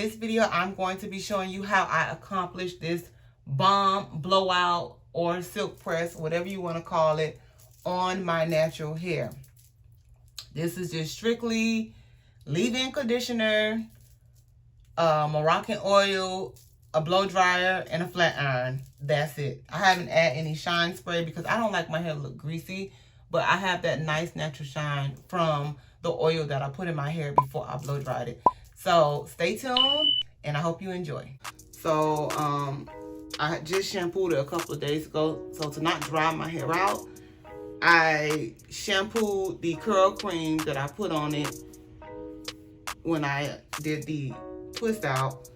this video, I'm going to be showing you how I accomplished this bomb blowout or silk press, whatever you want to call it, on my natural hair. This is just strictly leave-in conditioner, Moroccan oil, a blow dryer, and a flat iron. That's it. I haven't added any shine spray because I don't like my hair to look greasy, but I have that nice natural shine from the oil that I put in my hair before I blow dried it. So stay tuned, and I hope you enjoy. So I just shampooed it a couple of days ago. So to not dry my hair out, I shampooed the curl cream that I put on it when I did the twist out.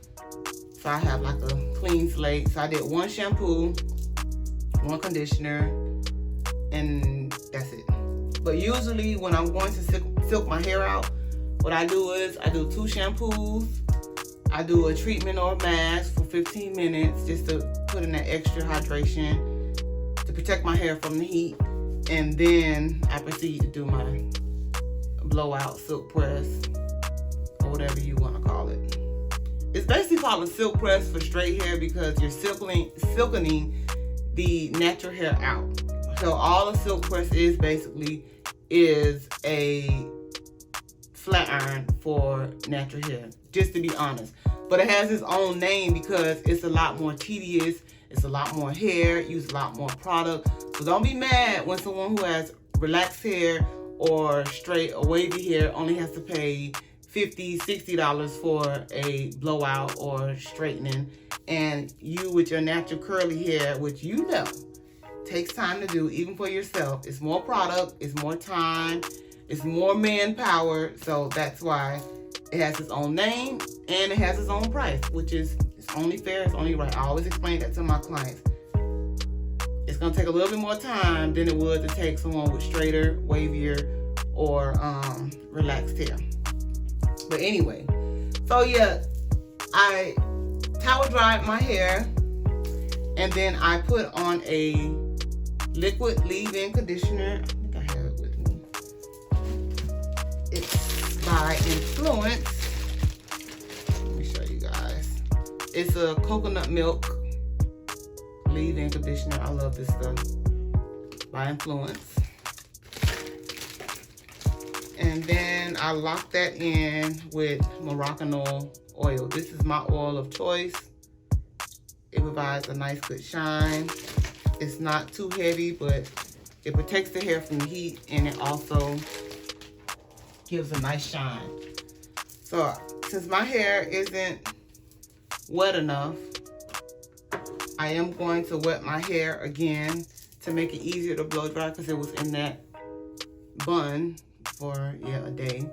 So I have like a clean slate. So I did one shampoo, one conditioner, and that's it. But usually when I'm going to silk my hair out, what I do is I do 2 shampoos. I do a treatment or a mask for 15 minutes just to put in that extra hydration to protect my hair from the heat. And then I proceed to do my blowout silk press, or whatever you want to call it. It's basically called a silk press for straight hair because you're silkening the natural hair out. So all a silk press is basically is a flat iron for natural hair, just to be honest. But it has its own name because it's a lot more tedious, it's a lot more hair, use a lot more product. So don't be mad when someone who has relaxed hair or straight or wavy hair only has to pay $50, $60 for a blowout or straightening, and you with your natural curly hair, which you know takes time to do even for yourself. It's more product, it's more time, it's more manpower. So that's why it has its own name and it has its own price, which is it's only fair, it's only right. I always explain that to my clients. It's gonna take a little bit more time than it would to take someone with straighter, wavier, or relaxed hair. But anyway, so yeah, I towel dried my hair and then I put on a liquid leave-in conditioner. I think I have it with me. It's by Influence. Let me show you guys. It's a coconut milk leave-in conditioner. I love this stuff. By Influence. And then I lock that in with Moroccan oil. This is my oil of choice. It provides a nice good shine. It's not too heavy, but it protects the hair from the heat, and it also gives a nice shine. So since my hair isn't wet enough, I am going to wet my hair again to make it easier to blow dry because it was in that bun for a day.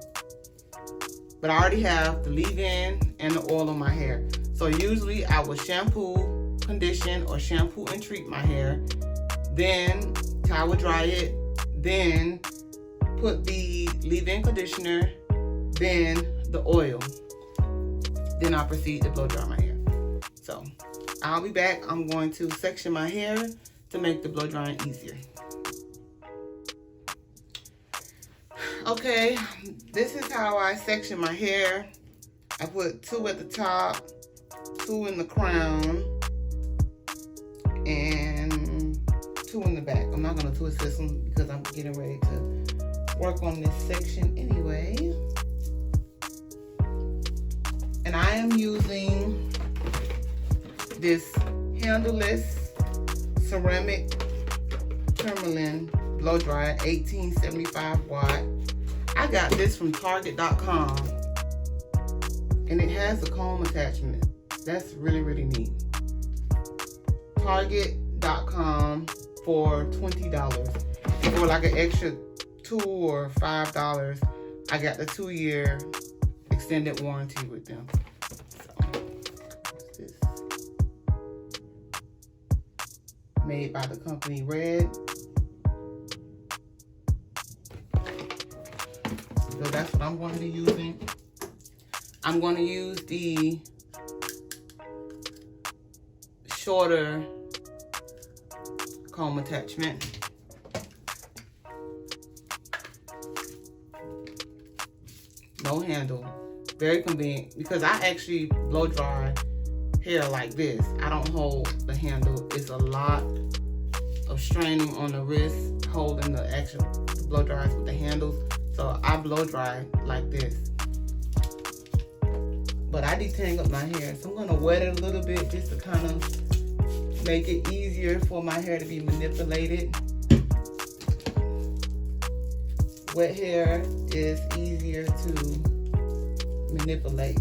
But I already have the leave-in and the oil on my hair. So usually I will shampoo, condition, or shampoo and treat my hair, then towel dry it, then put the leave-in conditioner, then the oil. Then I'll proceed to blow dry my hair. So I'll be back. I'm going to section my hair to make the blow drying easier. Okay, this is how I section my hair. I put 2 at the top, 2 in the crown, and 2 in the back. I'm not going to twist this one because I'm getting ready to work on this section anyway. And I am using this handleless ceramic tourmaline blow dryer, 1875 watt. I got this from Target.com, and it has a comb attachment. That's really, really neat. Target.com for $20. For like an extra $2 or $5, I got the 2-year extended warranty with them. So, what's this? Made by the company Red. So that's what I'm going to be using. I'm going to use the shorter comb attachment. No handle. Very convenient because I actually blow dry hair like this. I don't hold the handle. It's a lot of straining on the wrist holding the actual blow dryers with the handles. So I blow dry like this. But I detangled my hair, so I'm gonna wet it a little bit just to kind of make it easier for my hair to be manipulated. Wet hair is easier to manipulate.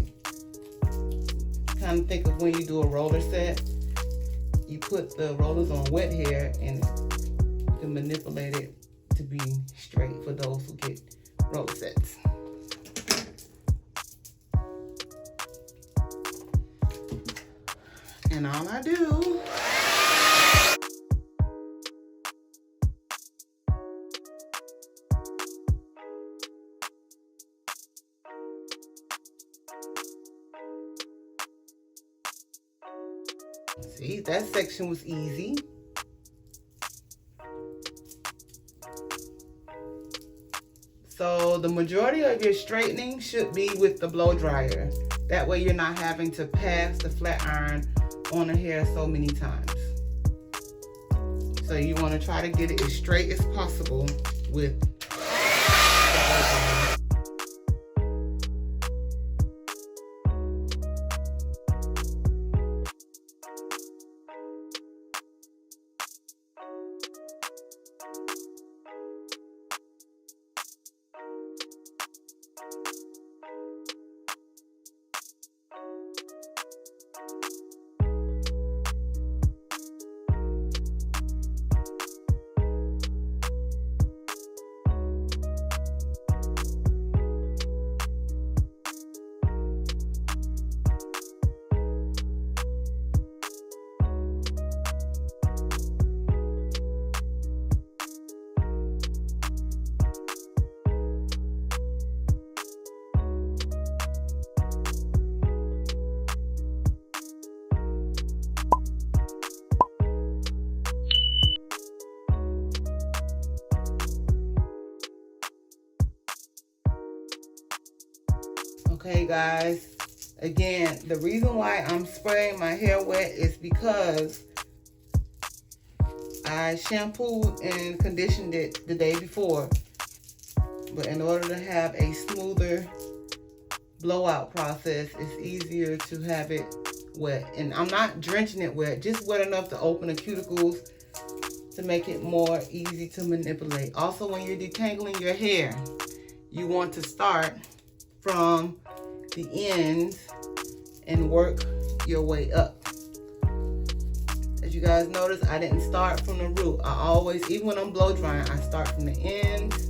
Kind of think of when you do a roller set. You put the rollers on wet hair and you can manipulate it to be straight for those who get roller sets. And all I do see, that section was easy. So the majority of your straightening should be with the blow dryer. That way you're not having to pass the flat iron on the hair so many times. So you want to try to get it as straight as possible with the blow dryer. Okay guys, again, the reason why I'm spraying my hair wet is because I shampooed and conditioned it the day before. But in order to have a smoother blowout process, it's easier to have it wet. And I'm not drenching it wet, just wet enough to open the cuticles to make it more easy to manipulate. Also, when you're detangling your hair, you want to start from the ends and work your way up. As you guys notice, I didn't start from the root. I always, even when I'm blow drying, I start from the ends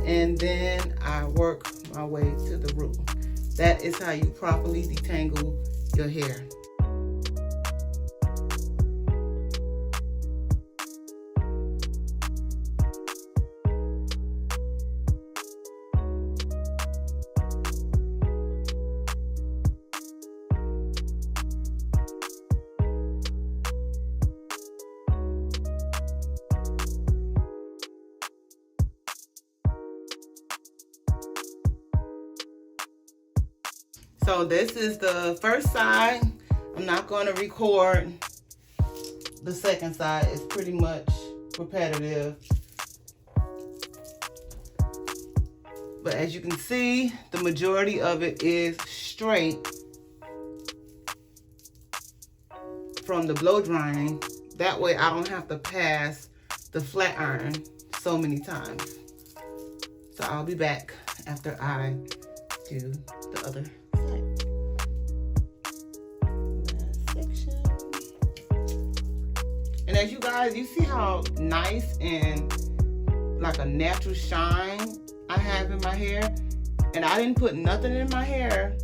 and then I work my way to the root. That is how you properly detangle your hair. So this is the first side. I'm not going to record the second side. It's pretty much repetitive. But as you can see, the majority of it is straight from the blow drying. That way I don't have to pass the flat iron so many times. So I'll be back after I do the other side. Last section. And as you guys, you see how nice and like a natural shine I have in my hair. And I didn't put nothing in my hair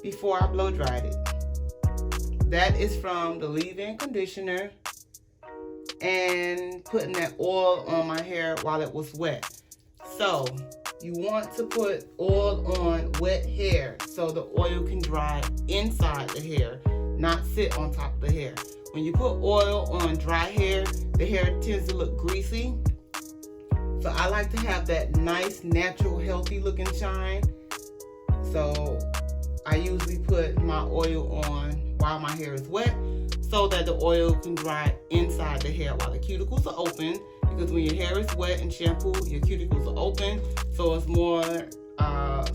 before I blow dried it. That is from the leave-in conditioner and putting that oil on my hair while it was wet. So you want to put oil on wet hair so the oil can dry inside the hair, not sit on top of the hair. When you put oil on dry hair, the hair tends to look greasy. So I like to have that nice, natural, healthy looking shine. So I usually put my oil on while my hair is wet so that the oil can dry inside the hair while the cuticles are open, because when your hair is wet and shampooed, your cuticles are open, so it's more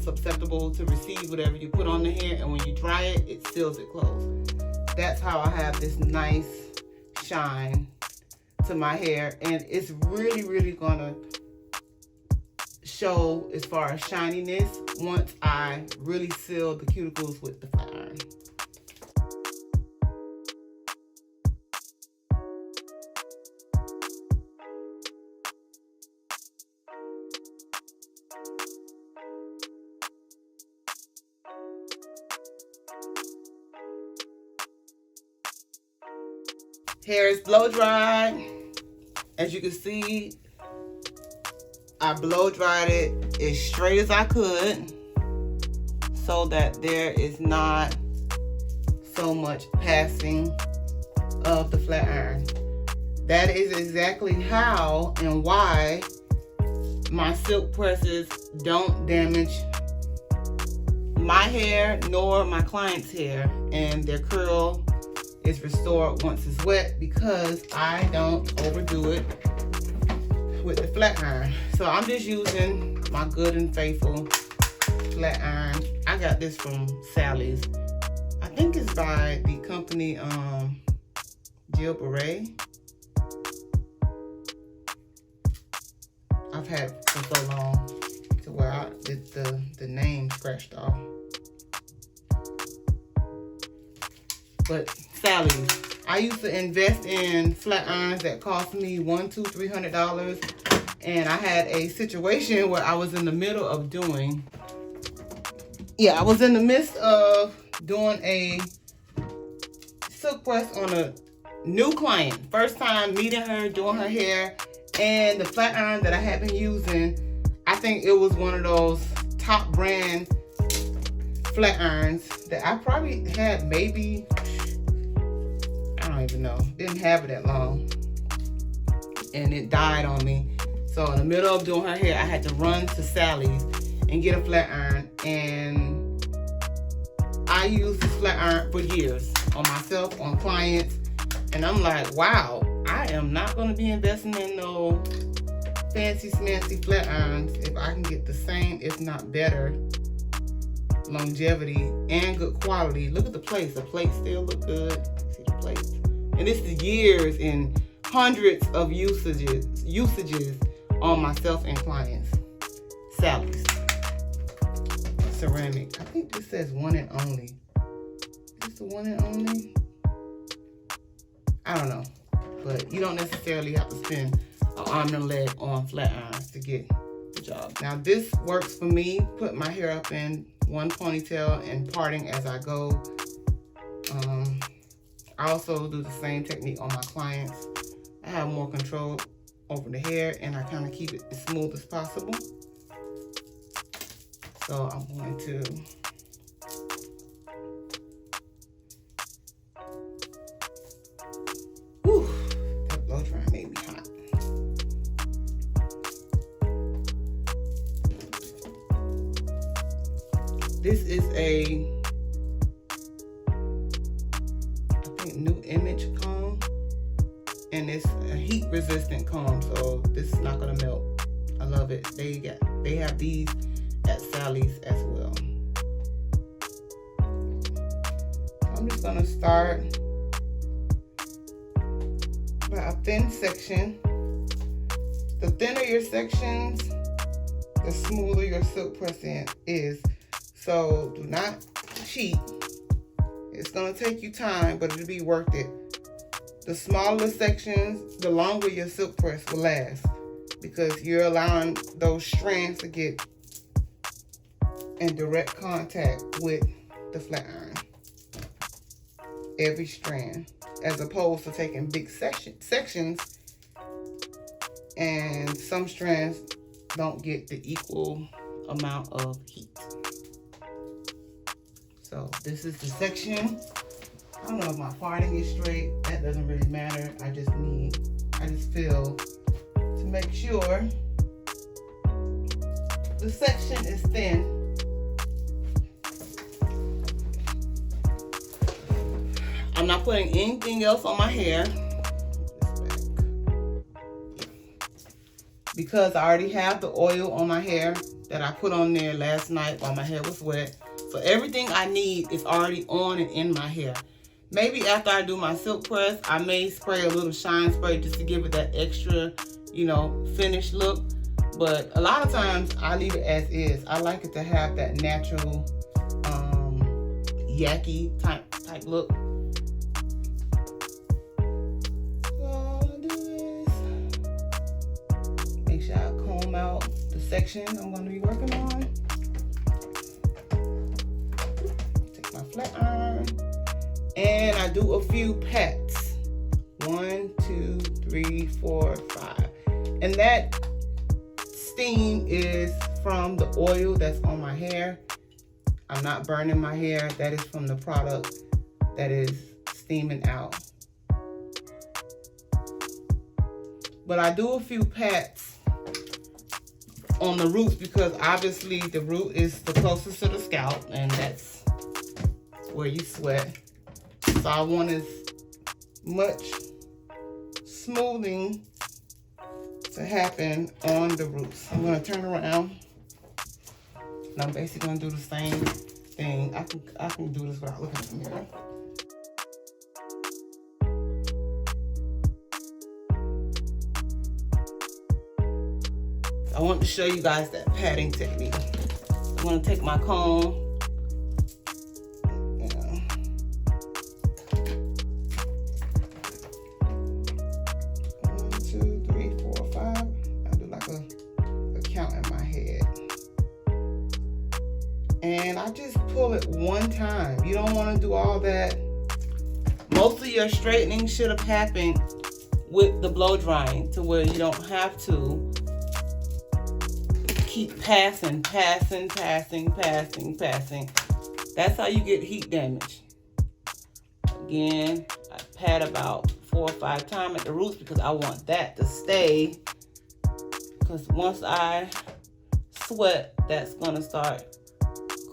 susceptible to receive whatever you put on the hair, and when you dry it, it seals it closed. That's how I have this nice shine to my hair, and it's really gonna show as far as shininess once I really seal the cuticles with the flat iron. Hair is blow dried. As you can see, I blow dried it as straight as I could so that there is not so much passing of the flat iron. That is exactly how and why my silk presses don't damage my hair nor my client's hair, and their curl is restored once it's wet, because I don't overdo it with the flat iron. So I'm just using my good and faithful flat iron. I got this from Sally's. I think it's by the company Jill Beret. I've had it for so long to where I did the name scratched off. But Sally's. I used to invest in flat irons that cost me $100, $200, $300, and I had a situation where I was in the middle of doing, I was in the midst of doing a silk press on a new client. First time meeting her, doing her hair, and the flat iron that I had been using, I think it was one of those top brand flat irons that I probably had maybe, I don't even know, didn't have it that long, and it died on me. So in the middle of doing her hair, I had to run to Sally's and get a flat iron, and I used this flat iron for years on myself, on clients, and I'm like, wow, I am not going to be investing in no fancy smancy flat irons if I can get the same, if not better, longevity and good quality. Look at the plates. The plates still look good. See the plates. And this is years and hundreds of usages on myself and clients. Sally's ceramic. I think this says one and only. Is this the one and only? I don't know. But you don't necessarily have to spend an arm and a leg on flat irons to get the job. Now this works for me. Put my hair up in one ponytail and parting as I go. I also do the same technique on my clients. I have more control over the hair, and I kind of keep it as smooth as possible. So I'm going to that blow dry made me hot. This is a, I think, New Image comb, and it's a heat resistant comb, so this is not gonna melt. I love it. They have these at Sally's as well. I'm just gonna start by a thin section. The thinner your sections, the smoother your silk pressing is. So do not cheat. It's gonna take you time, but it'll be worth it. The smaller sections, the longer your silk press will last, because you're allowing those strands to get in direct contact with the flat iron. Every strand, as opposed to taking big sections, and some strands don't get the equal amount of heat. So this is the section. I don't know if my parting is straight. That doesn't really matter. I just feel to make sure the section is thin. not putting anything else on my hair because I already have the oil on my hair that I put on there last night while my hair was wet. So everything I need is already on and in my hair. Maybe after I do my silk press, I may spray a little shine spray just to give it that extra, you know, finished look. But a lot of times I leave it as is. I like it to have that natural, yucky type look. So all I do is make sure I comb out the section I'm going to be working on. Take my flat iron and I do a few pats. 1, 2, 3, 4, 5. And that steam is from the oil that's on my hair. I'm not burning my hair. That is from the product that is steaming out. But I do a few pats on the roots because obviously the root is the closest to the scalp and that's where you sweat. So I want as much smoothing to happen on the roots. I'm going to turn around. And I'm basically going to do the same thing. I can do this without looking in the mirror. I want to show you guys that patting technique. I'm going to take my comb. 1, 2, 3, 4, 5. I do like a count in my head. And I just pull it one time. You don't want to do all that. Most of your straightening should have happened with the blow drying to where you don't have to keep passing. That's how you get heat damage. Again, I pat about 4 or 5 times at the roots because I want that to stay. Because once I sweat, that's going to start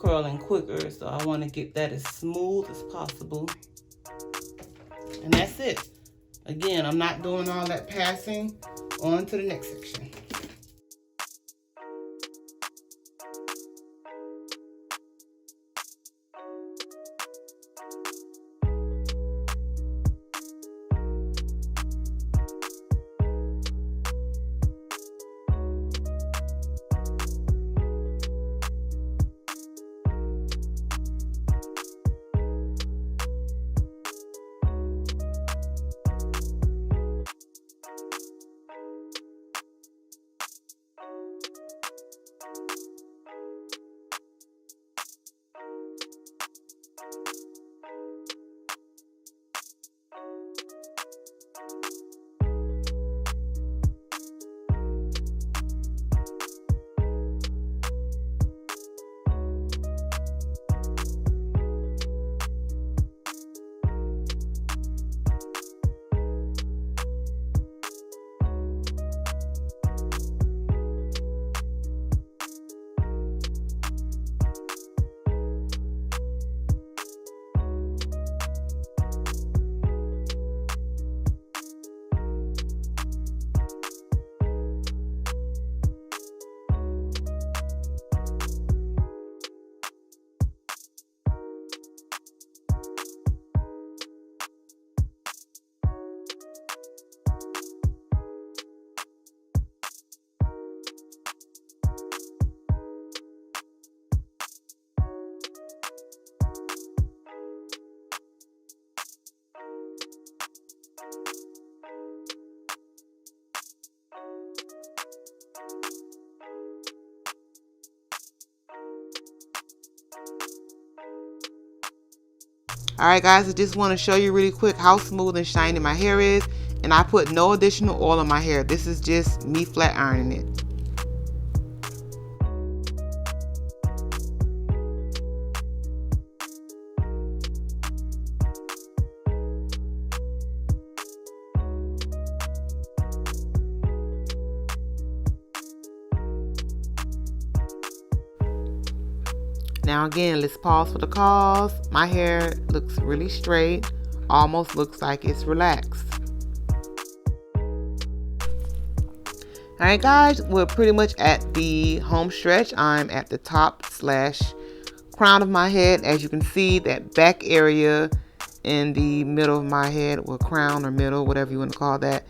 curling quicker. So I want to get that as smooth as possible. And that's it. Again, I'm not doing all that passing. On to the next section. Alright guys, I just want to show you really quick how smooth and shiny my hair is. And I put no additional oil on my hair. This is just me flat ironing it. Now again, let's pause for the cause. My hair looks really straight. almost looks like it's relaxed. Alright guys, we're pretty much at the home stretch. I'm at the top / crown of my head. As you can see, that back area in the middle of my head, or crown or middle, whatever you want to call that,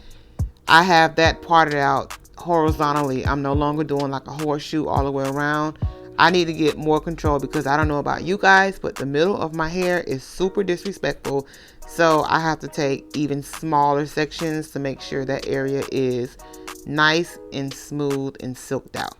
I have that parted out horizontally. I'm no longer doing like a horseshoe all the way around. I need to get more control because I don't know about you guys, but the middle of my hair is super disrespectful. So I have to take even smaller sections to make sure that area is nice and smooth and silked out.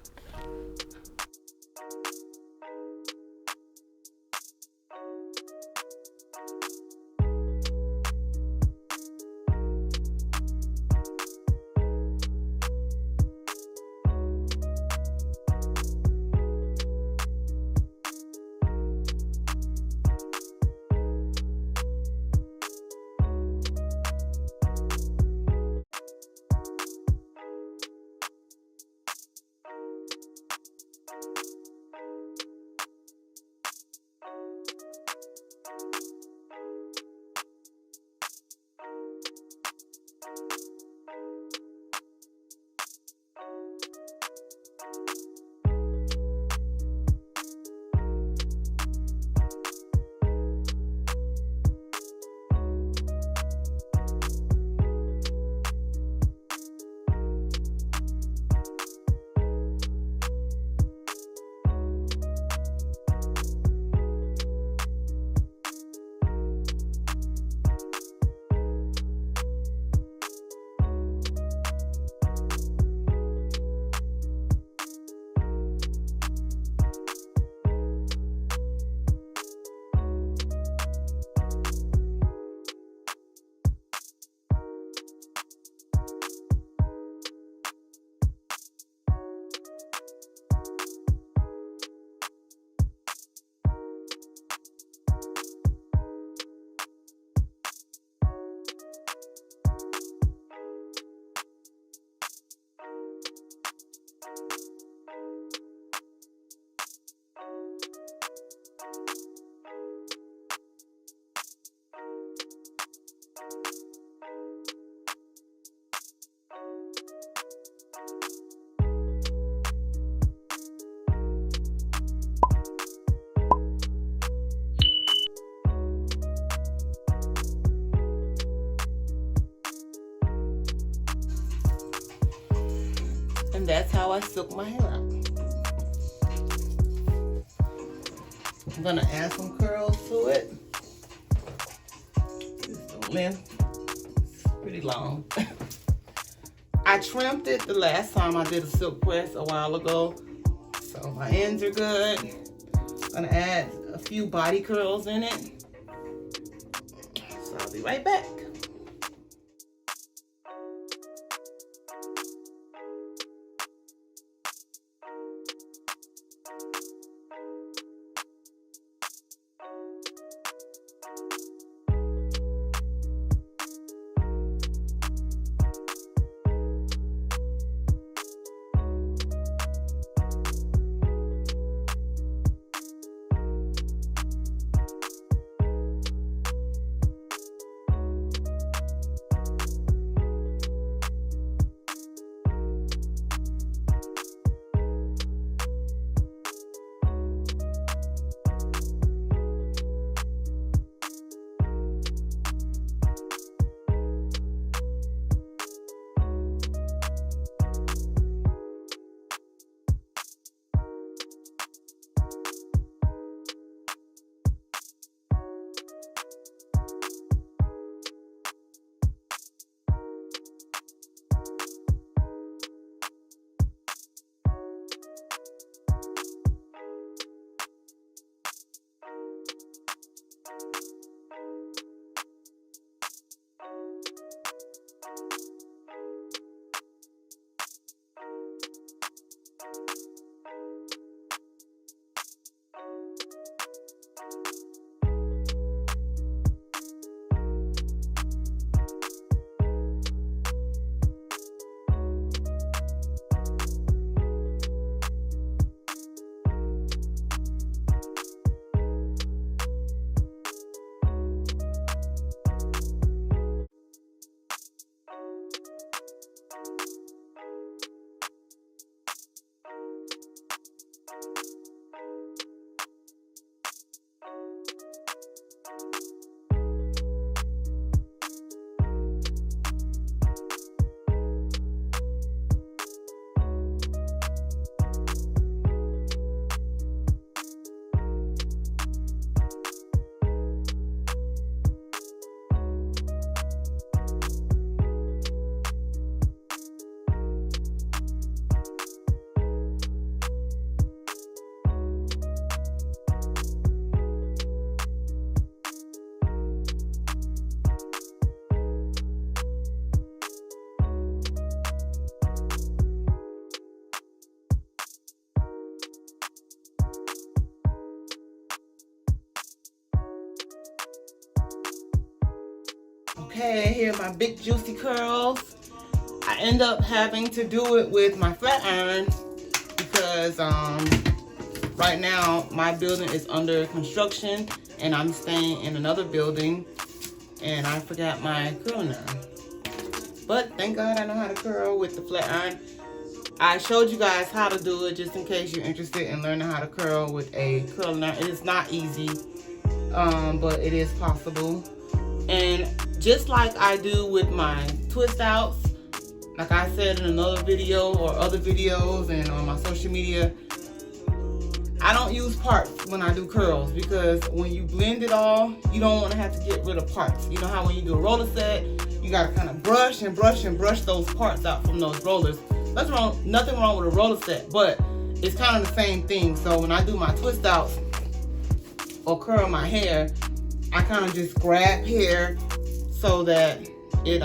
And that's how I silk my hair out. I'm gonna add some curls to it. The length is pretty long. I trimmed it the last time I did a silk press a while ago, so my ends are good. I'm gonna add a few body curls in it. So I'll be right back. Okay, here are my big juicy curls. I end up having to do it with my flat iron because right now my building is under construction and I'm staying in another building and I forgot my curling iron. But thank God I know how to curl with the flat iron. I showed you guys how to do it just in case you're interested in learning how to curl with a curling iron. It is not easy, but it is possible. And just like I do with my twist outs, like I said in another video or other videos and on my social media, I don't use parts when I do curls because when you blend it all, you don't want to have to get rid of parts. You know how when you do a roller set, you got to kind of brush and brush and brush those parts out from those rollers. Nothing wrong with a roller set, but it's kind of the same thing. So when I do my twist outs or curl my hair, I kind of just grab hair so that it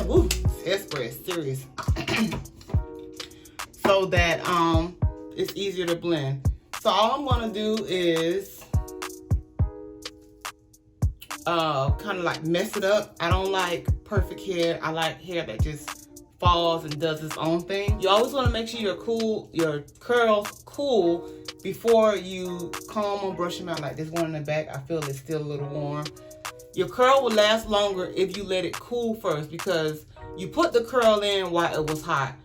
ooh, hairspray is serious. So that it's easier to blend. So all I'm gonna do is kind of like mess it up. I don't like perfect hair. I like hair that just falls and does its own thing. You always want to make sure your curls cool before you comb or brush them out. Like this one in the back, I feel it's still a little warm. Your curl will last longer if you let it cool first because you put the curl in while it was hot.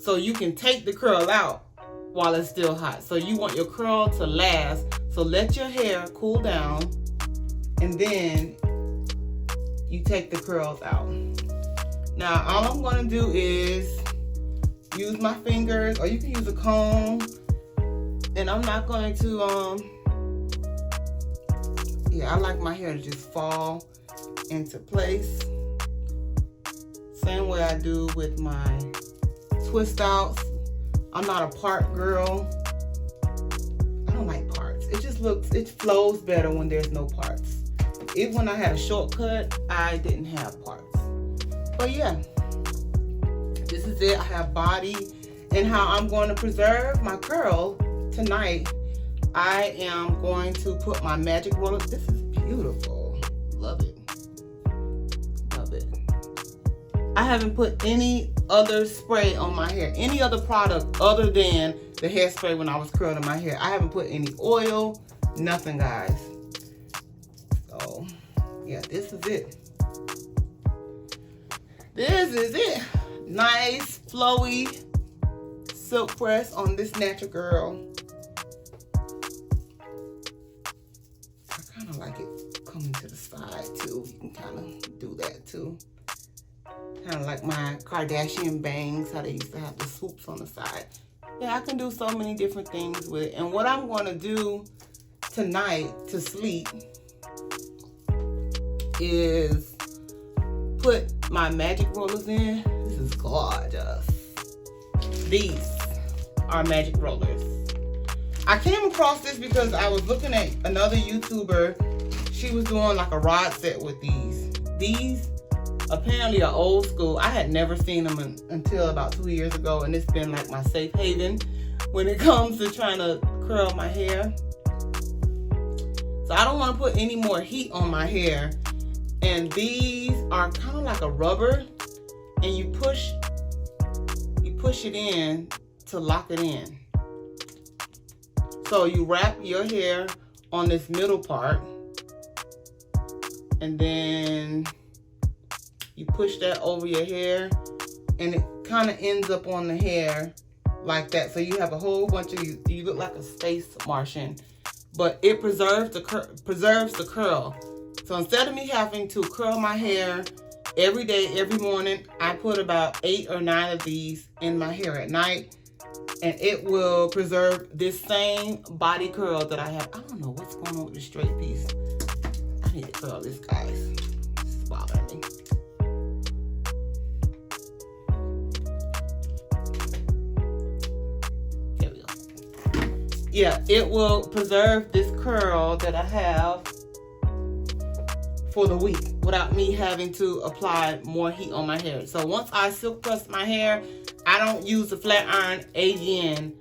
So you can take the curl out while it's still hot. So you want your curl to last. So let your hair cool down and then you take the curls out. Now all I'm gonna do is use my fingers, or you can use a comb, and I'm not going to I like my hair to just fall into place. Same way I do with my twist outs. I'm not a part girl. I don't like parts. It flows better when there's no parts. Even when I had a shortcut, I didn't have parts. But yeah, this is it. I have body. And how I'm going to preserve my curl tonight, I am going to put my magic roller. This is beautiful. Love it. Love it. I haven't put any other spray on my hair, any other product other than the hairspray when I was curling my hair. I haven't put any oil, nothing, guys. So yeah, this is it. This is it. Nice, flowy silk press on this natural girl. I kind of like it coming to the side too. You can kind of do that too. Kind of like my Kardashian bangs, how they used to have the swoops on the side. Yeah, I can do so many different things with it. And what I'm going to do tonight to sleep is put my magic rollers in. This is gorgeous. These are magic rollers. I came across this because I was looking at another YouTuber. She was doing like a rod set with these. These apparently are old school. I had never seen them until about 2 years ago, and it's been like my safe haven when it comes to trying to curl my hair. So I don't want to put any more heat on my hair. And these are kind of like a rubber, and you push it in to lock it in. So you wrap your hair on this middle part, and then you push that over your hair, and it kind of ends up on the hair like that. So you have a whole bunch of, you look like a space Martian, but it preserves the curl. So instead of me having to curl my hair every day, every morning, I put about 8 or 9 of these in my hair at night, and it will preserve this same body curl that I have. I don't know what's going on with the straight piece. I need to curl this, guys. This is bothering me. There we go. Yeah, it will preserve this curl that I have for the week without me having to apply more heat on my hair. So once I silk press my hair, I don't use the flat iron again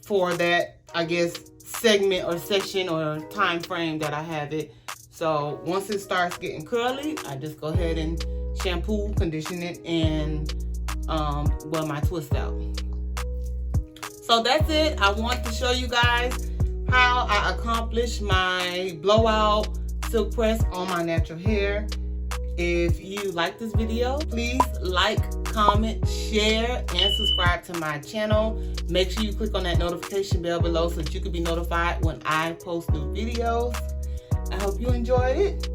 for that, I guess, segment or section or time frame that I have it. So once it starts getting curly, I just go ahead and shampoo, condition it, and wear my twist out. So that's it. I want to show you guys how I accomplish my blowout silk press on my natural hair. If you like this video, please like, comment, share, and subscribe to my channel. Make sure you click on that notification bell below so that you can be notified when I post new videos. I hope you enjoyed it.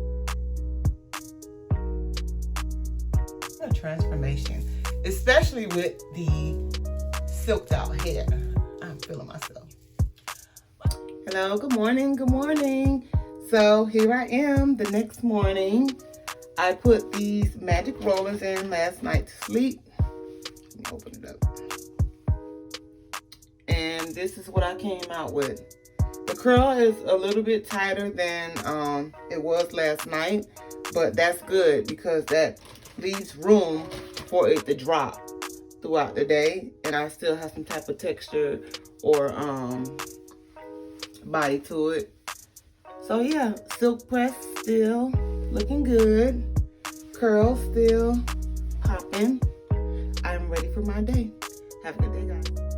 A transformation, especially with the silked out hair. I'm feeling myself. Hello, good morning, good morning. So here I am the next morning. I put these magic rollers in last night to sleep. Let me open it up. And this is what I came out with. The curl is a little bit tighter than it was last night, but that's good because that leaves room for it to drop throughout the day, and I still have some type of texture or body to it. So yeah, silk press still looking good, curls still popping. I'm ready for my day. Have a good day, guys.